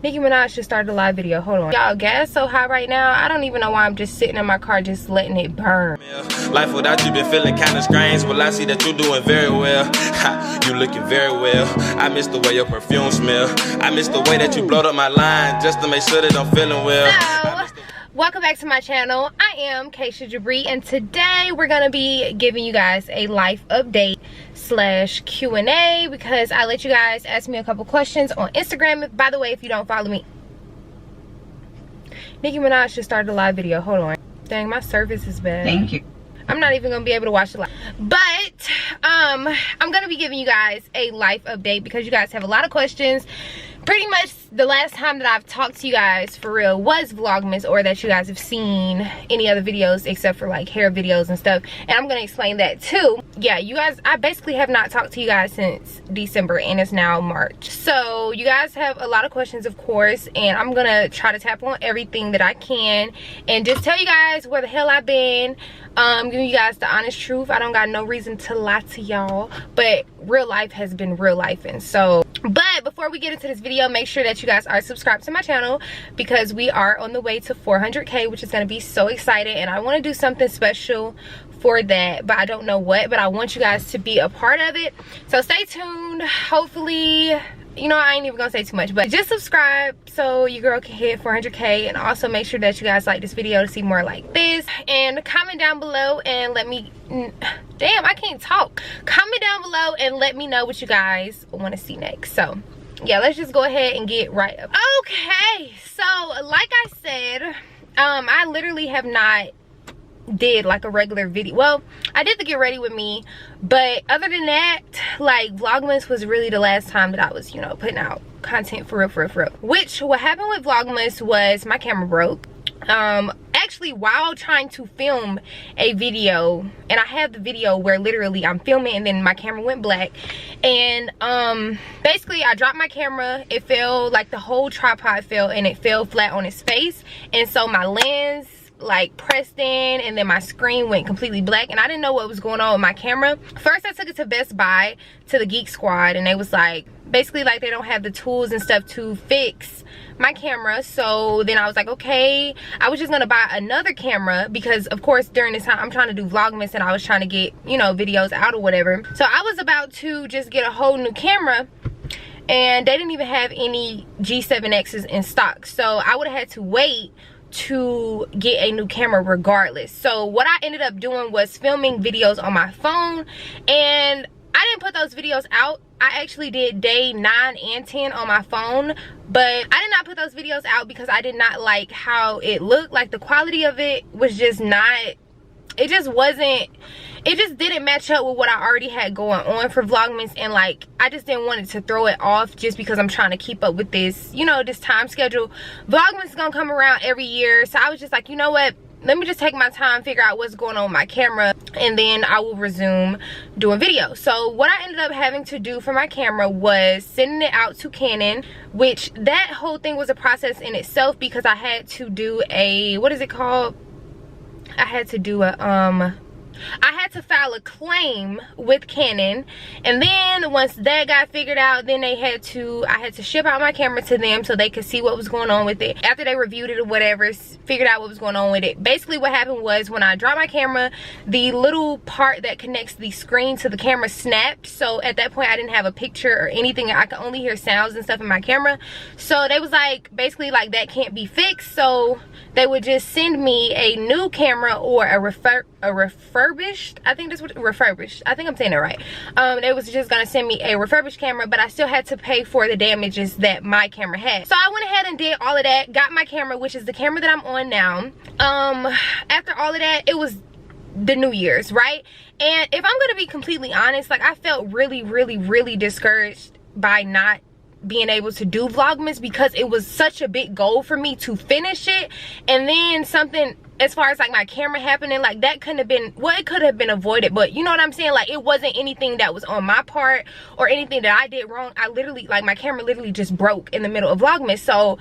Nicki Minaj just started a live video. Hold on. Y'all, gas so high right now. I don't even know why I'm just sitting in my car just letting it burn. Life without you been feeling kind of strange. Well, I see that you're doing very well. You looking very well. I miss the way your perfume smell. I miss the way that you blowed up my line just to make sure that I'm feeling well. So, welcome back to my channel. I am kashiajabre, and today we're gonna be giving you guys a life update slash Q&A because I let you guys ask me a couple questions on Instagram. By the way, if you don't follow me, Nicki Minaj just started a live video. Hold on. Dang, my service is bad. Thank you. I'm not even gonna be able to watch it live. But I'm gonna be giving you guys a life update because you guys have a lot of questions. Pretty much the last time that I've talked to you guys for real was Vlogmas, or that you guys have seen any other videos except for like hair videos and stuff, and I'm gonna explain that too. Yeah, you guys, I basically have not talked to you guys since December, and it's now March. So you guys have a lot of questions, of course, and I'm gonna try to tap on everything that I can and just tell you guys where the hell I've been. Giving you guys the honest truth. I don't got no reason to lie to y'all, but real life has been real life. And so, but before we get into this video, make sure that you guys are subscribed to my channel because we are on the way to 400K, which is going to be so exciting, and I want to do something special for that, but I don't know what, but I want you guys to be a part of it. So stay tuned. Hopefully, you know, I ain't even gonna say too much, but just subscribe so your girl can hit 400K, and also make sure that you guys like this video to see more like this, and comment down below and let me, damn, I can't talk. Comment down below and let me know what you guys want to see next. So yeah, let's just go ahead and get right up. Okay, so like I said, I literally have not did like a regular video. Well, I did the get ready with me, but other than that, like Vlogmas was really the last time that I was, you know, putting out content for real. Which what happened with Vlogmas was my camera broke. Actually, while trying to film a video, and I have the video where literally I'm filming and then my camera went black, and basically I dropped my camera. It fell, like the whole tripod fell, and it fell flat on its face, and so my lens like pressed in, and then my screen went completely black, and I didn't know what was going on with my camera. First I took it to Best Buy, to the Geek Squad, and they was like, basically like they don't have the tools and stuff to fix my camera. So then I was like, okay, I was just gonna buy another camera because of course during this time I'm trying to do Vlogmas and I was trying to get, you know, videos out or whatever. So I was about to just get a whole new camera, and they didn't even have any G7Xs in stock, so I would have had to wait to get a new camera regardless. So what I ended up doing was filming videos on my phone, and I didn't put those videos out. I actually did day 9 and 10 on my phone, but I did not put those videos out because I did not like how it looked. Like the quality of it was just not, it just wasn't, it just didn't match up with what I already had going on for Vlogmas, and like I just didn't want it to throw it off just because I'm trying to keep up with this, you know, this time schedule. Vlogmas is gonna come around every year, so I was just like, you know what, let me just take my time, figure out what's going on with my camera, and then I will resume doing videos. So what I ended up having to do for my camera was sending it out to Canon, which that whole thing was a process in itself because I had to do a, what is it called? I had to do a I had to file a claim with Canon, and then once that got figured out, then I had to ship out my camera to them so they could see what was going on with it. After they reviewed it or whatever, figured out what was going on with it. Basically what happened was when I dropped my camera, the little part that connects the screen to the camera snapped. So at that point I didn't have a picture or anything. I could only hear sounds and stuff in my camera. So they was like, basically like, that can't be fixed. So they would just send me a new camera or a refurbished, I think that's what, refurbished, I think I'm saying it right. They was just gonna send me a refurbished camera, but I still had to pay for the damages that my camera had. So I went ahead and did all of that, got my camera, which is the camera that I'm on now. After all of that, it was the New Year's, right? And if I'm gonna be completely honest, like I felt really discouraged by not being able to do Vlogmas because it was such a big goal for me to finish it, and then something as far as like my camera happening, like that couldn't have been, well, it could have been avoided, but you know what I'm saying, like it wasn't anything that was on my part or anything that I did wrong. I literally, like my camera literally just broke in the middle of Vlogmas. So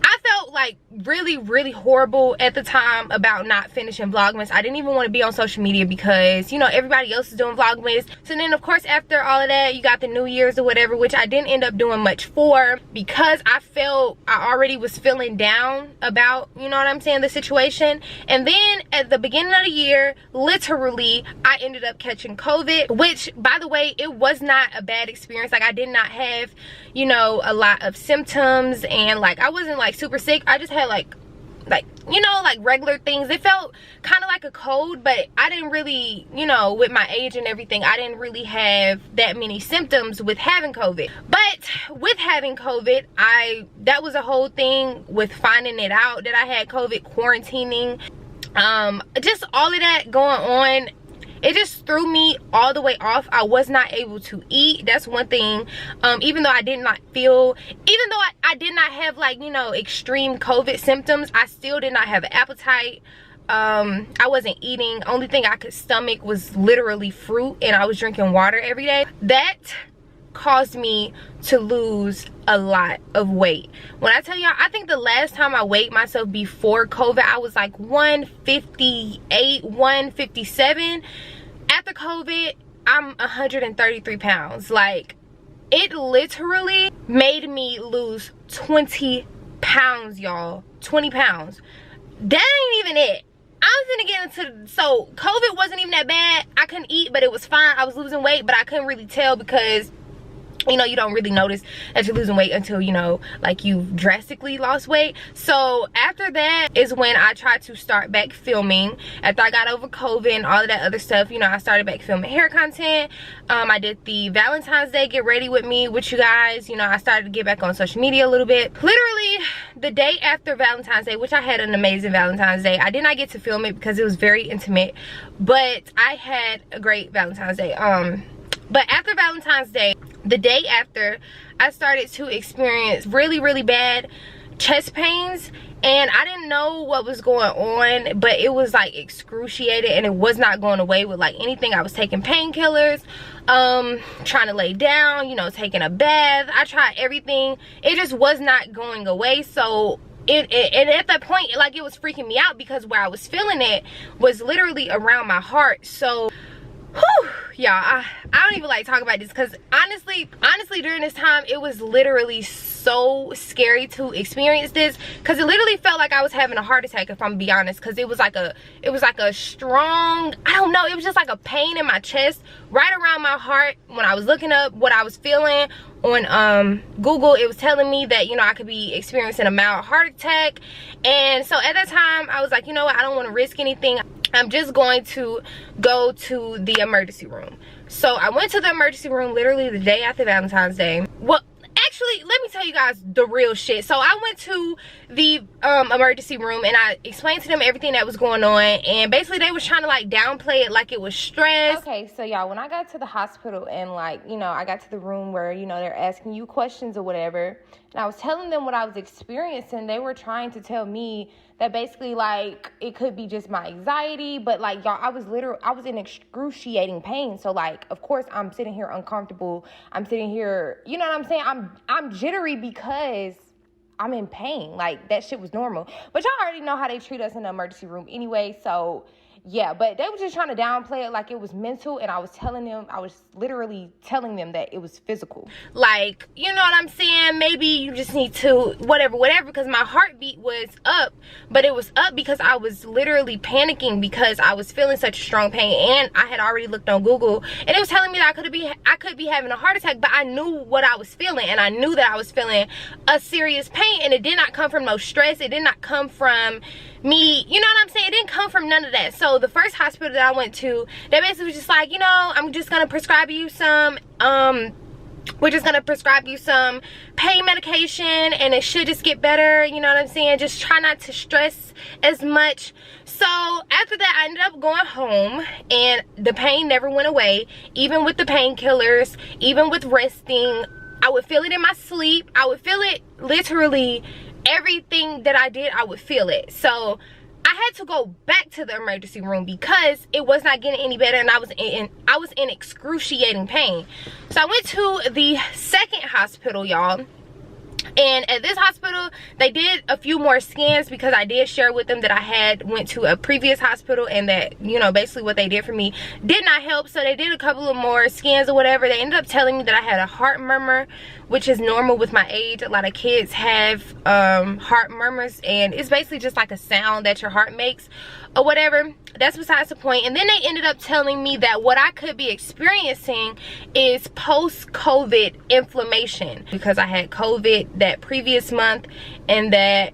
I felt like really horrible at the time about not finishing Vlogmas. I didn't even want to be on social media because, you know, everybody else is doing Vlogmas. So then of course after all of that, you got the New Year's or whatever, which I didn't end up doing much for because I already was feeling down about, you know what I'm saying, the situation. And then at the beginning of the year, literally I ended up catching COVID, which by the way, it was not a bad experience. Like I did not have, you know, a lot of symptoms, and like I wasn't like super sick. I just had like you know, like regular things. It felt kind of like a cold, but I didn't really, you know, with my age and everything, I didn't really have that many symptoms with having COVID. But with having COVID, that was a whole thing with finding it out that I had COVID, quarantining, just all of that going on. It just threw me all the way off. I was not able to eat. That's one thing. Even though I did not feel, even though I did not have like, you know, extreme COVID symptoms, I still did not have an appetite. I wasn't eating. Only thing I could stomach was literally fruit, and I was drinking water every day. That caused me to lose a lot of weight. When I tell y'all, I think the last time I weighed myself before COVID, I was like 158, 157. After COVID, I'm 133 pounds. Like, it literally made me lose 20 pounds, y'all. 20 pounds. That ain't even it. I was gonna get into, so COVID wasn't even that bad. I couldn't eat, but it was fine. I was losing weight, but I couldn't really tell because, you know, you don't really notice that you're losing weight until, you know, like you've drastically lost weight. So after that is when I tried to start back filming. After I got over COVID and all of that other stuff, you know, I started back filming hair content. I did the Valentine's Day get ready with me with you guys. You know, I started to get back on social media a little bit. Literally the day after Valentine's Day, which I had an amazing Valentine's Day. I did not get to film it because it was very intimate, but I had a great Valentine's Day. But after Valentine's Day, the day after, I started to experience really bad chest pains, and I didn't know what was going on, but it was like excruciating, and it was not going away with like anything. I was taking painkillers, trying to lay down, you know, taking a bath. I tried everything. It just was not going away. So and at that point, like, it was freaking me out because where I was feeling it was literally around my heart. So whew, y'all, I don't even like talk about this because honestly during this time it was literally so scary to experience this, because it literally felt like I was having a heart attack, if I'm gonna be honest, because it was like a strong, I don't know, it was just like a pain in my chest right around my heart. When I was looking up what I was feeling on Google, it was telling me that, you know, I could be experiencing a mild heart attack. And so at that time I was like, you know what, I don't want to risk anything. I'm just going to go to the emergency room. So I went to the emergency room literally the day after Valentine's Day. Well, actually, let me tell you guys the real shit. So I went to the emergency room and I explained to them everything that was going on, and basically they was trying to like downplay it like it was stress. Okay, so y'all, when I got to the hospital and like, you know, I got to the room where, you know, they're asking you questions or whatever, and I was telling them what I was experiencing, they were trying to tell me that basically like it could be just my anxiety, but like, y'all, I was in excruciating pain. So like, of course I'm sitting here uncomfortable. I'm sitting here, you know what I'm saying? I'm jittery because I'm in pain. Like, that shit was normal. But y'all already know how they treat us in the emergency room anyway, so yeah. But they were just trying to downplay it like it was mental, and I was literally telling them that it was physical. Like, you know what I'm saying? Maybe you just need to whatever, because my heartbeat was up, but it was up because I was literally panicking because I was feeling such a strong pain, and I had already looked on Google and it was telling me that I could be having a heart attack, but I knew what I was feeling, and I knew that I was feeling a serious pain, and it did not come from no stress. It did not come from me, you know what I'm saying? It didn't come from none of that. So the first hospital that I went to, they basically was just like, you know, I'm just gonna prescribe you some we're just gonna prescribe you some pain medication and it should just get better, you know what I'm saying? Just try not to stress as much. So after that, I ended up going home, and the pain never went away. Even with the painkillers, even with resting, I would feel it in my sleep. I would feel it literally everything that I did, I would feel it. So I had to go back to the emergency room because it was not getting any better, and I was in excruciating pain. So I went to the second hospital, y'all, And at this hospital, they did a few more scans because I did share with them that I had went to a previous hospital and that, you know, basically what they did for me did not help. So they did a couple of more scans or whatever. They ended up telling me that I had a heart murmur, which is normal with my age. A lot of kids have heart murmurs, and it's basically just like a sound that your heart makes or whatever. That's besides the point. And then they ended up telling me that what I could be experiencing is post-COVID inflammation, because I had COVID that previous month, and that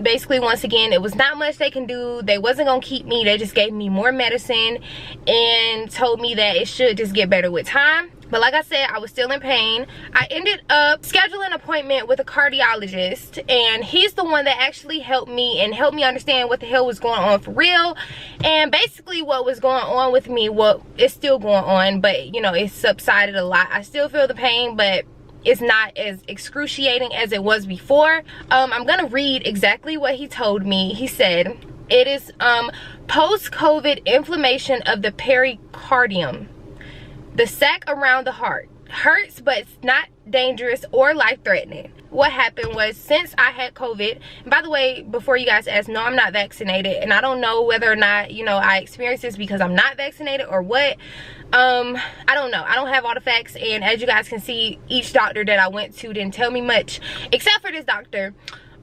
basically, once again, it was not much they can do. They wasn't gonna keep me. They just gave me more medicine and told me that it should just get better with time. But like I said, I was still in pain. I ended up scheduling an appointment with a cardiologist, and he's the one that actually helped me and helped me understand what the hell was going on for real. And basically what was going on with me, what is still going on, but you know, it subsided a lot. I still feel the pain, but it's not as excruciating as it was before. I'm gonna read exactly what he told me. He said, it is post-COVID inflammation of the pericardium, the sac around the heart. Hurts, but it's not dangerous or life-threatening. What happened was, since I had COVID, and by the way, before you guys ask, no, I'm not vaccinated, and I don't know whether or not, you know, I experienced this because I'm not vaccinated or what. I don't know. I don't have all the facts, and as you guys can see, each doctor that I went to didn't tell me much, except for this doctor.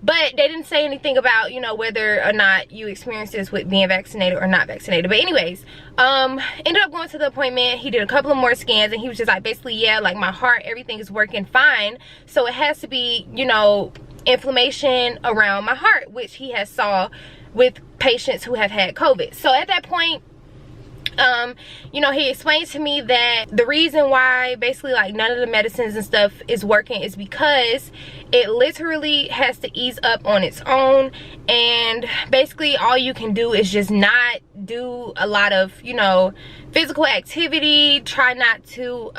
But they didn't say anything about, you know, whether or not you experienced this with being vaccinated or not vaccinated. But anyways, ended up going to the appointment. He did a couple of more scans, and he was just like, basically, yeah, like my heart, everything is working fine. So it has to be, you know, inflammation around my heart, which he has saw with patients who have had COVID. So at that point, you know, he explained to me that the reason why basically like none of the medicines and stuff is working is because it literally has to ease up on its own, and basically all you can do is just not do a lot of, you know, physical activity, try not to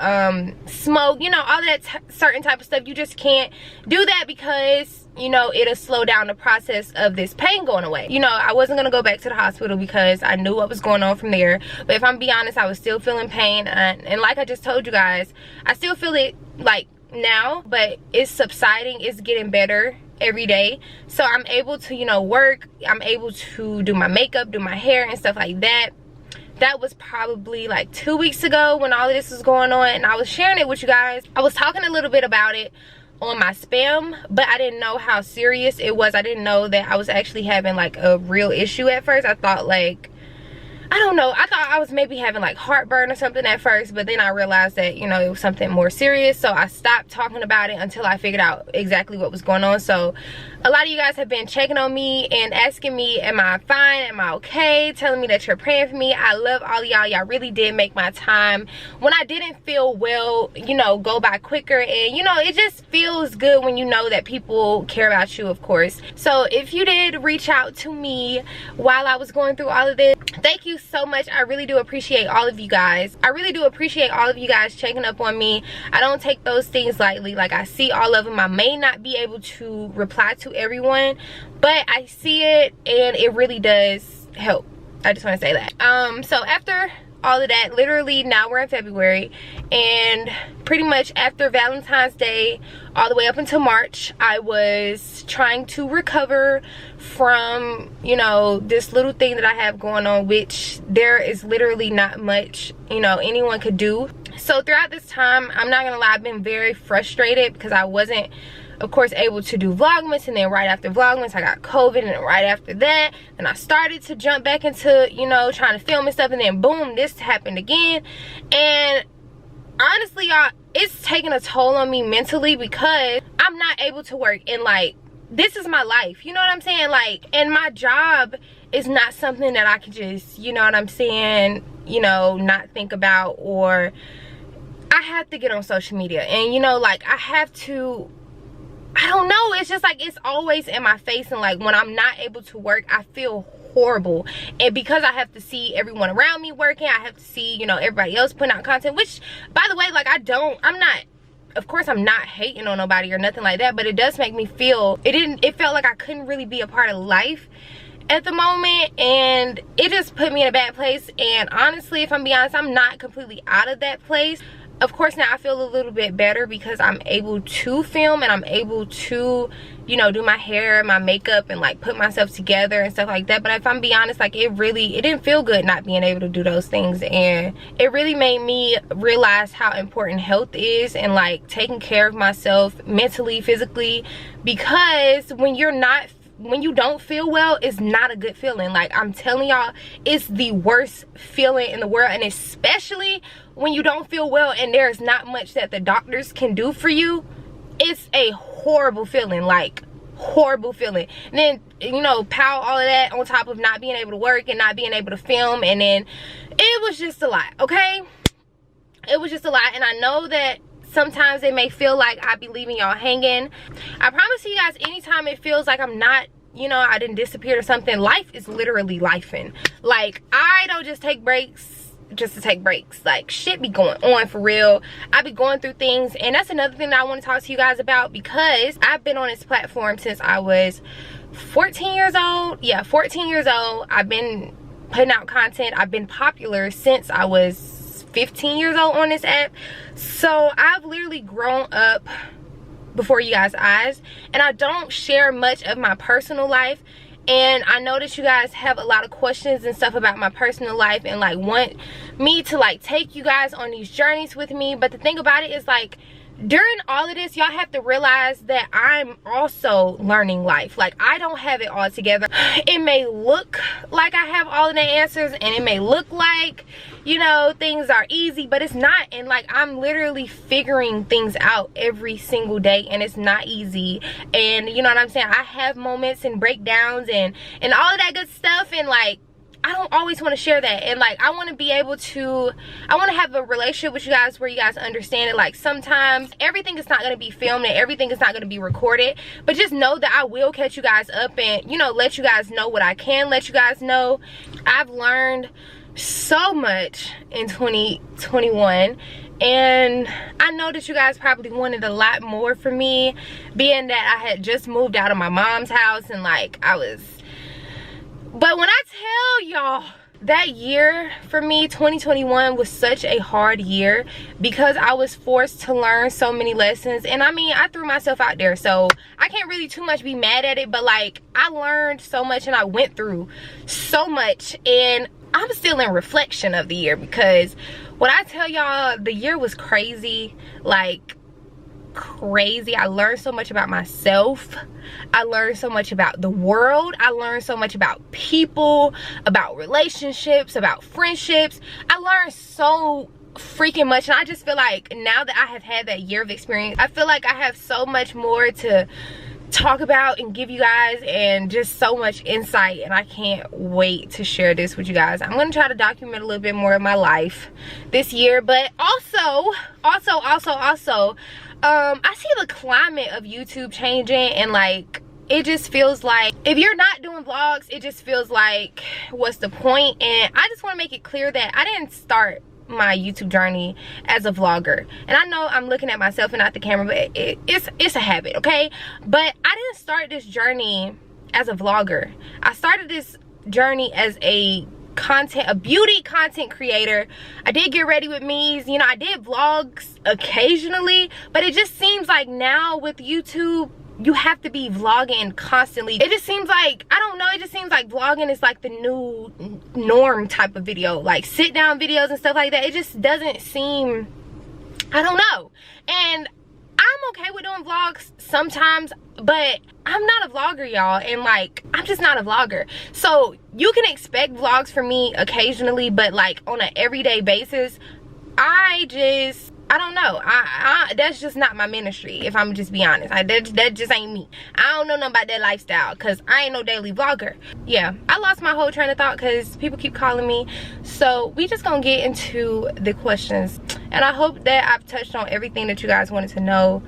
smoke, you know, all that certain type of stuff. You just can't do that because, you know, it'll slow down the process of this pain going away. You know, I wasn't gonna go back to the hospital because I knew what was going on from there, but if I'm being honest, I was still feeling pain, and like I just told you guys, I still feel it like now, but it's subsiding. It's getting better every day, so I'm able to, you know, work. I'm able to do my makeup, do my hair and stuff like that. That was probably like 2 weeks ago when all of this was going on, and I was sharing it with you guys. I was talking a little bit about it on my spam, but I didn't know how serious it was. I didn't know that I was actually having like a real issue at first. I thought like, I don't know, I thought I was maybe having like heartburn or something at first, but then I realized that, you know, it was something more serious. So I stopped talking about it until I figured out exactly what was going on. So a lot of you guys have been checking on me and asking me, am I fine, am I okay, telling me that you're praying for me. I love all of y'all. Y'all really did make my time when I didn't feel well, you know, go by quicker. And you know, it just feels good when you know that people care about you, of course. So if you did reach out to me while I was going through all of this, thank you so much. I really do appreciate all of you guys. I really do appreciate all of you guys checking up on me. I don't take those things lightly. Like, I see all of them. I may not be able to reply to everyone, but I see it and it really does help. I just want to say that. So after all of that, literally now we're in February, and pretty much after Valentine's Day all the way up until March, I was trying to recover from, you know, this little thing that I have going on, which there is literally not much, you know, anyone could do. So throughout this time, I'm not gonna lie, I've been very frustrated because I wasn't, of course, able to do Vlogmas, and then right after Vlogmas I got COVID, and then right after that, and I started to jump back into, you know, trying to film and stuff, and then boom, this happened again. And honestly, y'all, it's taking a toll on me mentally because I'm not able to work, and like, this is my life, you know what I'm saying? Like, and my job is not something that I can just, you know what I'm saying, you know, not think about, or I have to get on social media, and you know, like, I have to, I don't know, it's just like it's always in my face, and like when I'm not able to work, I feel horrible. And because I have to see everyone around me working, I have to see, you know, everybody else putting out content, which, by the way, like, I'm not, of course, I'm not hating on nobody or nothing like that, but it does make me feel, it felt like I couldn't really be a part of life at the moment, and it just put me in a bad place. And honestly, if I'm being honest, I'm not completely out of that place. of course now I feel a little bit better because I'm able to film and I'm able to, you know, do my hair, my makeup, and like put myself together and stuff like that. But if I'm being honest, like it didn't feel good not being able to do those things, and it really made me realize how important health is and like taking care of myself mentally, physically, because when you don't feel well, it's not a good feeling. Like I'm telling y'all, it's the worst feeling in the world, and especially when you don't feel well and there's not much that the doctors can do for you. It's a horrible feeling, like horrible feeling. And then, you know, pile all of that on top of not being able to work and not being able to film, and then it was just a lot, okay? It was just a lot, and I know that sometimes it may feel like I be leaving y'all hanging. I promise you guys, anytime it feels like I'm not, you know, I didn't disappear or something, life is literally lifing. Like, I don't just take breaks just to take breaks. Like, shit be going on for real. I be going through things, and that's another thing that I want to talk to you guys about, because I've been on this platform since I was 14 years old. Yeah, 14 years old. I've been putting out content. I've been popular since I was 15 years old on this app. So I've literally grown up before you guys' eyes, and I don't share much of my personal life. And I know that you guys have a lot of questions and stuff about my personal life and like want me to like take you guys on these journeys with me. But the thing about it is, like, during all of this, y'all have to realize that I'm also learning life. Like, I don't have it all together. It may look like I have all of the answers, and it may look like, you know, things are easy, but it's not. And like, I'm literally figuring things out every single day, and it's not easy. And you know what I'm saying, I have moments and breakdowns and all of that good stuff, and like, I don't always want to share that. And like, I want to be able to, I want to have a relationship with you guys where you guys understand it. Like, sometimes everything is not going to be filmed and everything is not going to be recorded, but just know that I will catch you guys up and, you know, let you guys know what I can let you guys know. I've learned so much in 2021, and I know that you guys probably wanted a lot more from me, being that I had just moved out of my mom's house, and like, but when I tell y'all, that year for me, 2021, was such a hard year because I was forced to learn so many lessons. And I mean, I threw myself out there, so I can't really too much be mad at it, but like, I learned so much and I went through so much, and I'm still in reflection of the year, because when I tell y'all, the year was crazy, like crazy. I learned so much about myself. I learned so much about the world. I learned so much about people, about relationships, about friendships. I learned so freaking much, and I just feel like now that I have had that year of experience, I feel like I have so much more to talk about and give you guys, and just so much insight, and I can't wait to share this with you guys. I'm gonna try to document a little bit more of my life this year, but also I see the climate of YouTube changing, and like, it just feels like if you're not doing vlogs, it just feels like, what's the point? And I just want to make it clear that I didn't start my YouTube journey as a vlogger, and I know I'm looking at myself and not the camera, but it's a habit, okay? But I didn't start this journey as a vlogger. I started this journey as a beauty content creator. I did get ready with me's, you know, I did vlogs occasionally, but it just seems like now with YouTube, you have to be vlogging constantly. It just seems like, I don't know, it just seems like vlogging is like the new norm type of video, like sit down videos and stuff like that. It just doesn't seem, I don't know. And I'm okay with doing vlogs sometimes, but I'm not a vlogger, y'all, and like, I'm just not a vlogger. So you can expect vlogs from me occasionally, but like on an everyday basis, I don't know. That's just not my ministry, if I'm just be honest. That just ain't me. I don't know nothing about that lifestyle, because I ain't no daily vlogger. Yeah, I lost my whole train of thought because people keep calling me. So we just gonna get into the questions, and I hope that I've touched on everything that you guys wanted to know,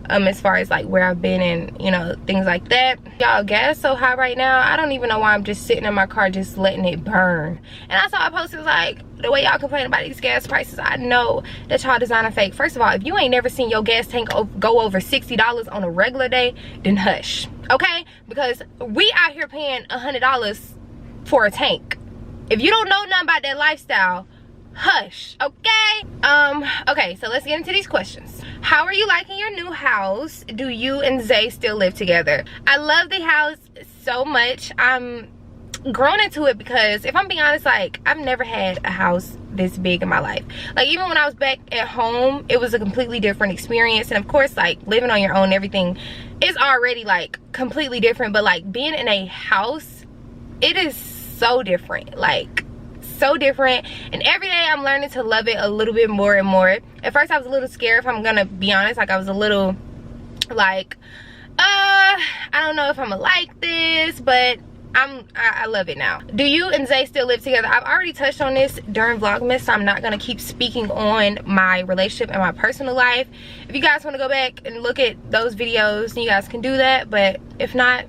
as far as like where I've been and, you know, things like that. Y'all, gas so high right now, I don't even know why I'm just sitting in my car just letting it burn. And I saw a post, it was like, the way y'all complain about these gas prices, I know that y'all designing fake. First of all, if you ain't never seen your gas tank go over $60 on a regular day, then hush, okay? Because we out here paying $100 for a tank. If you don't know nothing about that lifestyle, hush, okay? Okay, so let's get into these questions. How are you liking your new house? Do you and Zay still live together? I love the house so much. I'm grown into it because if I'm being honest, like, I've never had a house this big in my life. Like, even when I was back at home, it was a completely different experience. And of course, like, living on your own, everything is already like completely different, but like being in a house, it is so different, like so different. And every day I'm learning to love it a little bit more and more. At first I was a little scared, if I'm gonna be honest. Like, I was a little like I don't know if I'm gonna like this, but I love it now. Do you and Zay still live together? I've already touched on this during Vlogmas, so I'm not gonna keep speaking on my relationship and my personal life. If you guys want to go back and look at those videos, you guys can do that, but if not,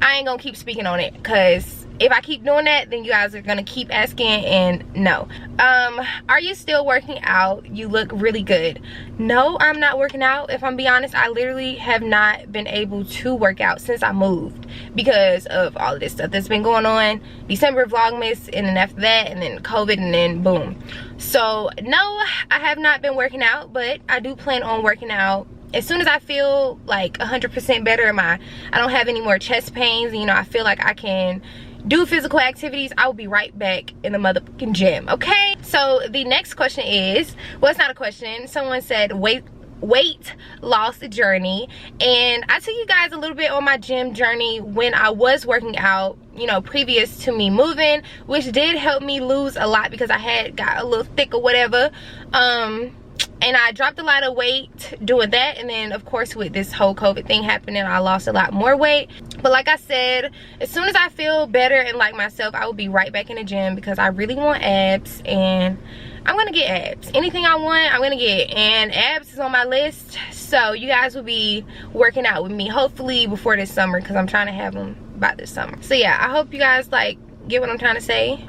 I ain't gonna keep speaking on it, because if I keep doing that, then you guys are gonna keep asking, and no. Are you still working out? You look really good. No, I'm not working out. If I'm being honest, I literally have not been able to work out since I moved because of all of this stuff that's been going on. December Vlogmas, and then after that, and then COVID, and then boom. So no, I have not been working out, but I do plan on working out as soon as I feel like 100% better. I don't have any more chest pains, and, you know, I feel like I can do physical activities. I will be right back in the motherfucking gym, okay? So the next question is, well, it's not a question. Someone said weight loss journey, and I took you guys a little bit on my gym journey when I was working out, you know, previous to me moving, which did help me lose a lot because I had got a little thick or whatever. And I dropped a lot of weight doing that, and then of course with this whole COVID thing happening, I lost a lot more weight. But like I said, as soon as I feel better and like myself, I will be right back in the gym because I really want abs, and I'm gonna get abs. Anything I want, I'm gonna get, and abs is on my list. So you guys will be working out with me hopefully before this summer, because I'm trying to have them by this summer. So yeah, I hope you guys like get what I'm trying to say.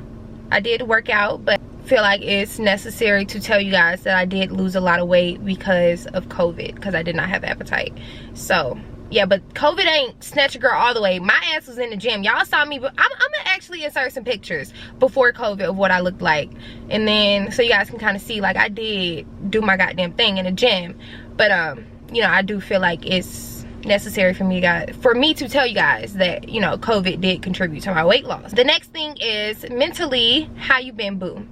I did work out, but feel like it's necessary to tell you guys that I did lose a lot of weight because of COVID, because I did not have appetite. So yeah, but COVID ain't snatch a girl all the way. My ass was in the gym. Y'all saw me, but I'm gonna actually insert some pictures before COVID of what I looked like, and then so you guys can kind of see, like, I did do my goddamn thing in the gym. But you know, I do feel like it's necessary for me to tell you guys that, you know, COVID did contribute to my weight loss. The next thing is mentally, how you been, boo?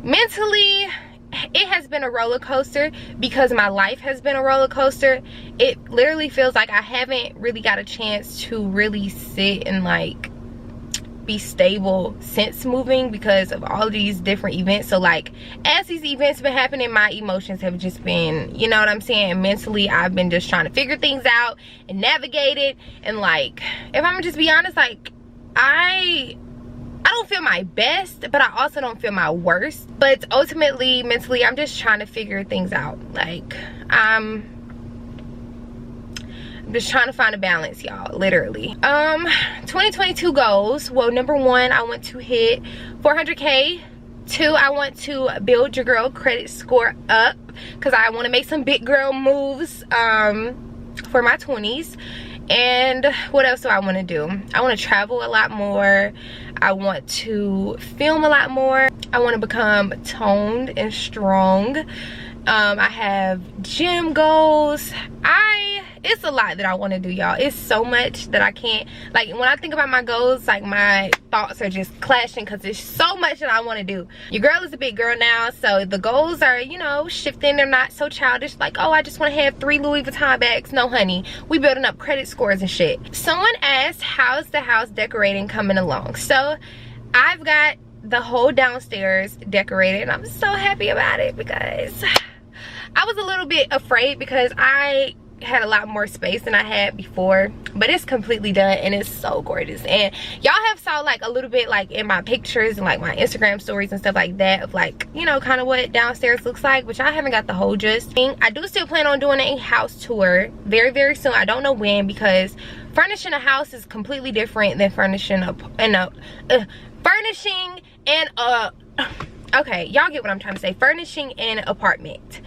Mentally, it has been a roller coaster because my life has been a roller coaster. It literally feels like I haven't really got a chance to really sit and like be stable since moving because of all of these different events. So like, as these events been happening, my emotions have just been, you know what I'm saying, mentally I've been just trying to figure things out and navigate it. And like, if I'm just be honest, like, I don't feel my best, but I also don't feel my worst. But ultimately, mentally, I'm just trying to figure things out. Like, I'm just trying to find a balance, y'all, literally. 2022 goals. Well, number one, I want to hit 400K. 2, I want to build your girl credit score up because I want to make some big girl moves for my 20s. And what else do I want to do? I want to travel a lot more. I want to film a lot more. I want to become toned and strong. I have gym goals. It's a lot that I want to do, y'all. It's so much that I can't, like, when I think about my goals, like, my thoughts are just clashing because there's so much that I want to do. Your girl is a big girl now, so the goals are, you know, shifting. They're not so childish, like, oh, I just want to have 3 Louis Vuitton bags. No, honey, we building up credit scores and shit. Someone asked, how's the house decorating coming along? So I've got the whole downstairs decorated, and I'm so happy about it because I was a little bit afraid because I had a lot more space than I had before, but it's completely done and it's so gorgeous. And y'all have saw like a little bit like in my pictures and like my Instagram stories and stuff like that of like, you know, kind of what downstairs looks like, which I haven't got the whole gist thing. I do still plan on doing a house tour very, very soon. I don't know when, because furnishing a house is completely different than furnishing okay, y'all get what I'm trying to say. Furnishing an apartment,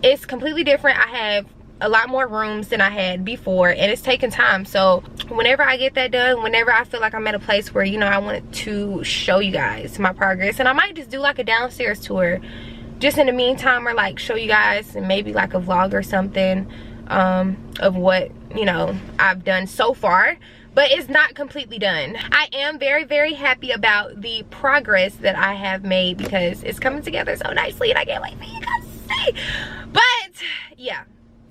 it's completely different. I have a lot more rooms than I had before, and it's taking time. So whenever I get that done, whenever I feel like I'm at a place where, you know, I wanted to show you guys my progress, and I might just do like a downstairs tour just in the meantime, or like show you guys, and maybe like a vlog or something of what, you know, I've done so far. But it's not completely done. I am very, very happy about the progress that I have made, because it's coming together so nicely, and I can't wait for you guys to see. But yeah,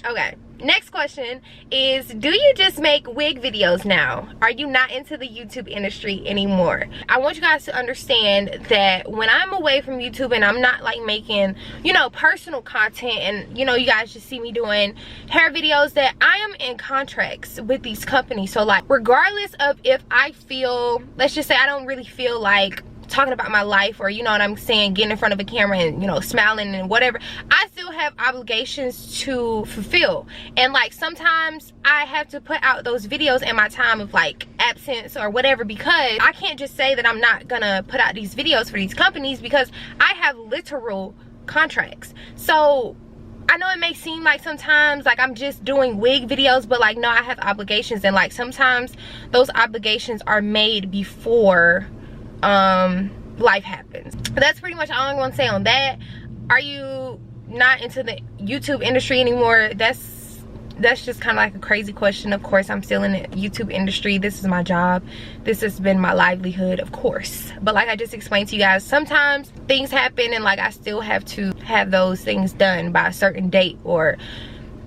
okay. Next question is, do you just make wig videos now? Are you not into the YouTube industry anymore? I want you guys to understand that when I'm away from YouTube and I'm not like making, you know, personal content, and you know, you guys just see me doing hair videos, that I am in contracts with these companies. So like, regardless of if I feel, let's just say I don't really feel like talking about my life, or you know what I'm saying, getting in front of a camera and, you know, smiling and whatever, I still have obligations to fulfill. And like, sometimes I have to put out those videos in my time of like absence or whatever, because I can't just say that I'm not gonna put out these videos for these companies, because I have literal contracts. So I know it may seem like sometimes like I'm just doing wig videos, but like, no, I have obligations, and like sometimes those obligations are made before life happens. But that's pretty much all I'm gonna say on that. Are you not into the YouTube industry anymore? That's just kind of like a crazy question. Of course, I'm still in the YouTube industry. This is my job. This has been my livelihood, of course. But like I just explained to you guys, sometimes things happen, and like I still have to have those things done by a certain date, or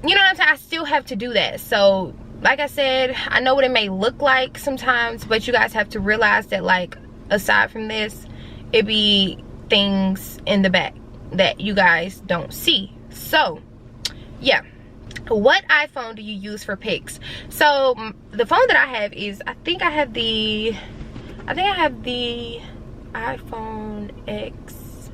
you know what I'm saying, I still have to do that. So like I said, I know what it may look like sometimes, but you guys have to realize that like, aside from this, it be things in the back that you guys don't see. So yeah, what iPhone do you use for pics? So the phone that I have is, I think I have the iPhone X.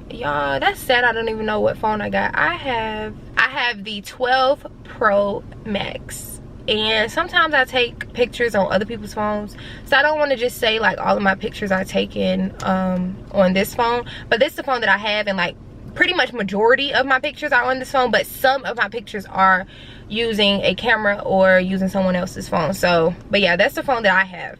Y'all, that's sad, I don't even know what phone I got. I have the 12 Pro Max. And sometimes I take pictures on other people's phones, so I don't want to just say like all of my pictures are taken on this phone. But this is the phone that I have, and like pretty much majority of my pictures are on this phone, but some of my pictures are using a camera or using someone else's phone. So but yeah, that's the phone that I have.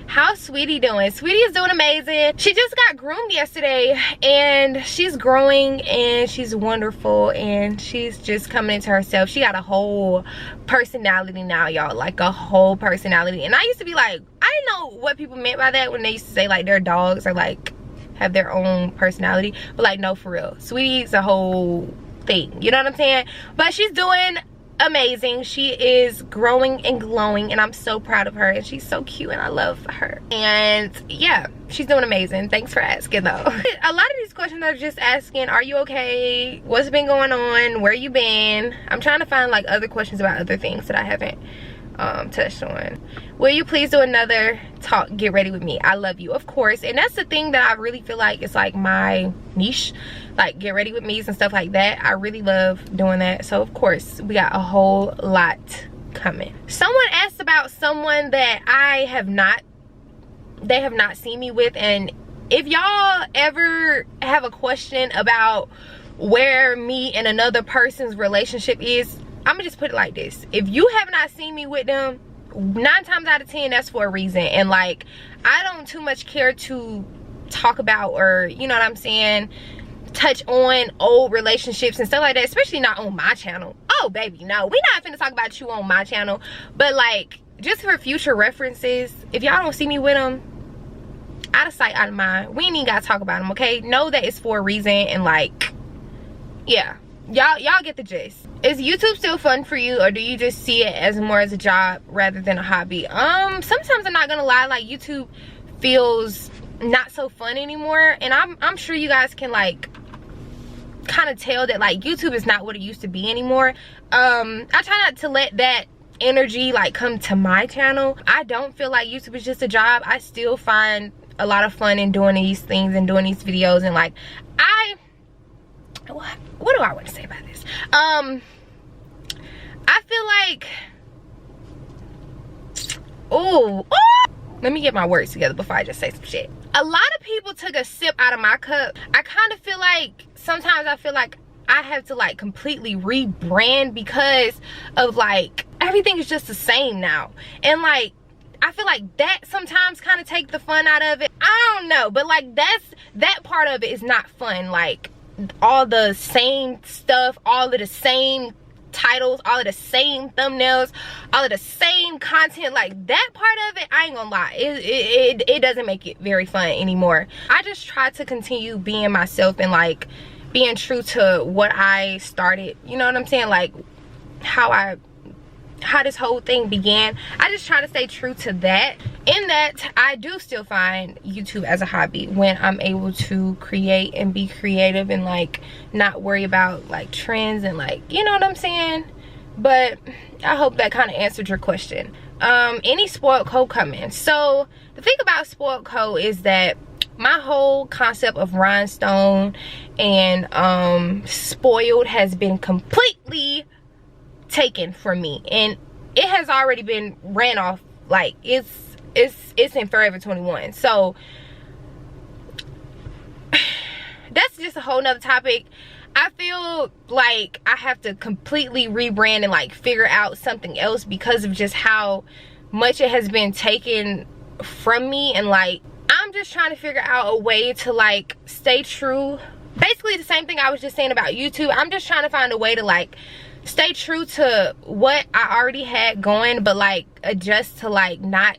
How's Sweetie doing? Sweetie is doing amazing. She just got groomed yesterday, and she's growing, and she's wonderful, and she's just coming into herself. She got a whole personality now, y'all, like a whole personality. And I used to be like, I didn't know what people meant by that when they used to say like their dogs are like have their own personality, but like, no, for real, Sweetie's a whole thing, you know what I'm saying? But she's doing amazing. She is growing and glowing, and I'm so proud of her, and she's so cute, and I love her. And yeah, she's doing amazing. Thanks for asking though. A lot of these questions are just asking, are you okay? What's been going on? Where you been? I'm trying to find like other questions about other things that I haven't touched on. Will you please do another talk, get ready with me? I love you, of course. And that's the thing that I really feel like it's like my niche, like get ready with me's and stuff like that. I really love doing that. So of course we got a whole lot coming. Someone asked about someone that they have not seen me with, and if y'all ever have a question about where me and another person's relationship is, I'm gonna just put it like this: if you have not seen me with them, 9 times out of 10 that's for a reason. And like, I don't too much care to talk about, or you know what I'm saying, touch on old relationships and stuff like that, especially not on my channel. Oh baby, no, we not finna talk about you on my channel. But like, just for future references, if y'all don't see me with them, out of sight, out of mind. We ain't even gotta talk about them, okay? Know that it's for a reason, and like, yeah, y'all get the gist. Is YouTube still fun for you, or do you just see it as more as a job rather than a hobby? Sometimes, I'm not gonna lie, like YouTube feels not so fun anymore, and I'm sure you guys can like kind of tell that like YouTube is not what it used to be anymore. I try not to let that energy like come to my channel. I don't feel like YouTube is just a job. I still find a lot of fun in doing these things and doing these videos, and like, what do I want to say about this? I feel like, let me get my words together before I just say some shit. A lot of people took a sip out of my cup. I kind of feel like sometimes I feel like I have to like completely rebrand because of like everything is just the same now. And like I feel like that sometimes kind of take the fun out of it. I don't know, but like that part of it is not fun. Like all the same stuff, all of the same titles, all of the same thumbnails, all of the same content, like that part of it, I ain't gonna lie, it doesn't make it very fun anymore. I just try to continue being myself and like being true to what I started, you know what I'm saying, like how this whole thing began. I just try to stay true to that. In that, I do still find YouTube as a hobby when I'm able to create and be creative and like not worry about like trends and like, you know what I'm saying. But I hope that kind of answered your question. Any spoiled co coming? So the thing about spoiled co is that my whole concept of rhinestone and spoiled has been completely taken from me, and it has already been ran off. Like it's in Forever 21. So that's just a whole nother topic. I feel like I have to completely rebrand and like figure out something else because of just how much it has been taken from me. And like I'm just trying to figure out a way to like stay true. Basically the same thing I was just saying about YouTube. I'm just trying to find a way to like stay true to what I already had going, but like adjust to like not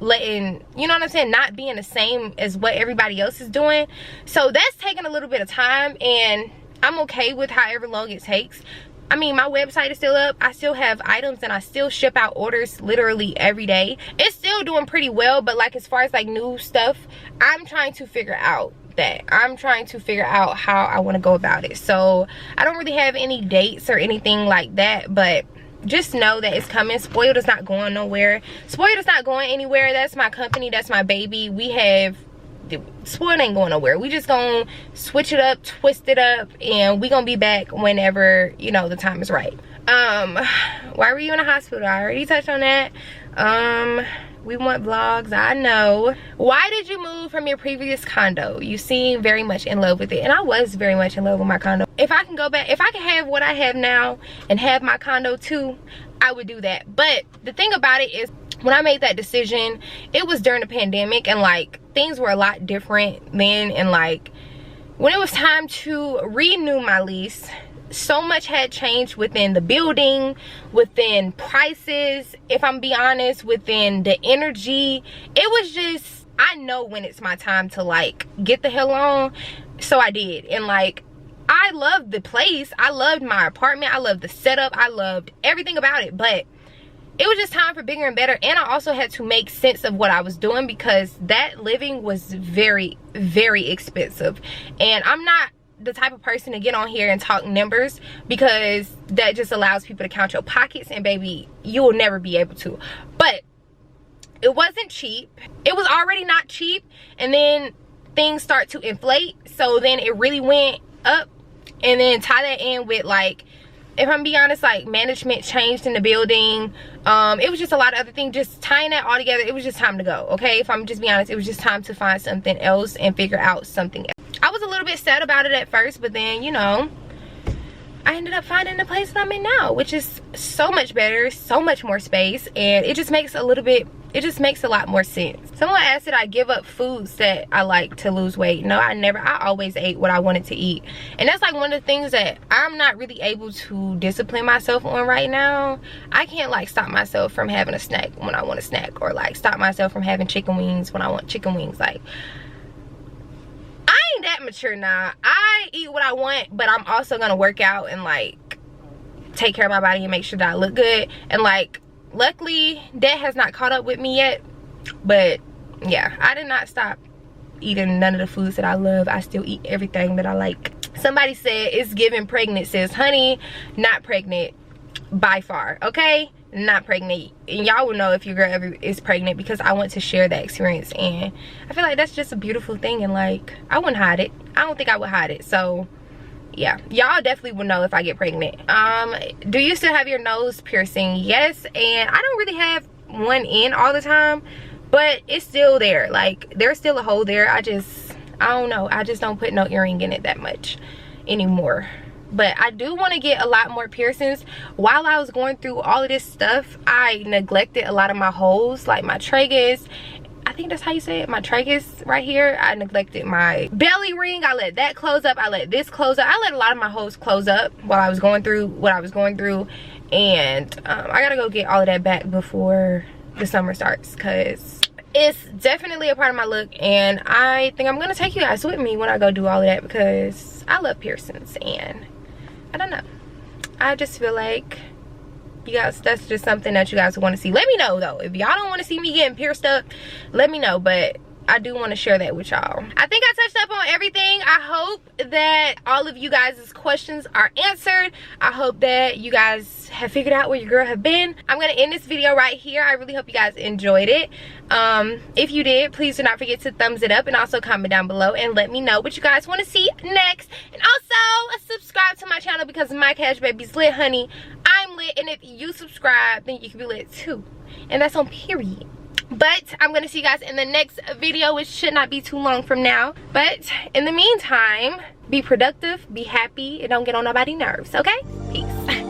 letting, you know what I'm saying, not being the same as what everybody else is doing. So that's taking a little bit of time, and I'm okay with however long it takes. I mean, my website is still up, I still have items, and I still ship out orders literally every day. It's still doing pretty well, but like as far as like new stuff, I'm trying to figure out how I want to go about it. So I don't really have any dates or anything like that, but just know that it's coming. Spoiled is not going nowhere. Spoiled is not going anywhere. That's my company, that's my baby. Spoiled ain't going nowhere. We just gonna switch it up, twist it up, and we gonna be back whenever, you know, the time is right. Why were you in the hospital? I already touched on that. We want vlogs, I know. Why did you move from your previous condo? You seem very much in love with it. And I was very much in love with my condo. If I can go back, if I can have what I have now and have my condo too, I would do that. But the thing about it is, when I made that decision, it was during the pandemic, and like things were a lot different then. And like when it was time to renew my lease, so much had changed within the building, within prices, if I'm being honest, within the energy. It was just, I know when it's my time to like get the hell on. So I did. And like I loved the place, I loved my apartment, I loved the setup, I loved everything about it, but it was just time for bigger and better. And I also had to make sense of what I was doing, because that living was very, very expensive. And I'm not the type of person to get on here and talk numbers, because that just allows people to count your pockets, and baby, you will never be able to. But it wasn't cheap. It was already not cheap, and then things start to inflate, so then it really went up. And then tie that in with like, if I'm being honest, like management changed in the building. It was just a lot of other things. Just tying that all together, it was just time to go. Okay, if I'm just being honest, it was just time to find something else and figure out something else. I was a little bit sad about it at first, but then, you know, I ended up finding the place that I'm in now, which is so much better, so much more space, and it just makes a lot more sense. Someone asked, did I give up foods that I like to lose weight? No, I never. I always ate what I wanted to eat. And that's like one of the things that I'm not really able to discipline myself on right now. I can't like stop myself from having a snack when I want a snack, or like stop myself from having chicken wings when I want chicken wings. Like, I ain't that mature now. I eat what I want, but I'm also gonna work out and like take care of my body and make sure that I look good. And like, luckily that has not caught up with me yet. But yeah, I did not stop eating none of the foods that I love. I still eat everything that I like. Somebody said it's giving pregnant. Says, honey, not pregnant by far. Okay, not pregnant. And y'all will know if your girl ever is pregnant, because I want to share that experience, and I feel like that's just a beautiful thing. And like, I wouldn't hide it. I don't think I would hide it. So yeah, y'all definitely will know if I get pregnant. Do you still have your nose piercing? Yes, and I don't really have one in all the time, but it's still there. Like, there's still a hole there. I don't know, I just don't put no earring in it that much anymore. But I do want to get a lot more piercings. While I was going through all of this stuff, I neglected a lot of my holes, like my tragus. I think that's how you say it, my tragus right here. I neglected my belly ring. I let that close up. I let this close up. I let a lot of my holes close up while I was going through what I was going through. And I gotta go get all of that back before the summer starts, because it's definitely a part of my look. And I think I'm gonna take you guys with me when I go do all of that, because I love piercings. And I don't know, I just feel like you guys, that's just something that you guys want to see. Let me know though, if y'all don't want to see me getting pierced up, let me know. But I do want to share that with y'all. I think I touched up on everything. I hope that all of you guys' questions are answered. I hope that you guys have figured out where your girl have been. I'm gonna end this video right here. I really hope you guys enjoyed it. If you did, please do not forget to thumbs it up, and also comment down below and let me know what you guys want to see next. And also subscribe to my channel, because my cash baby's lit, honey. I'm lit, and if you subscribe, then you can be lit too, and that's on period. But I'm gonna see you guys in the next video, which should not be too long from now. But in the meantime, be productive, be happy, and don't get on nobody's nerves, okay? Peace.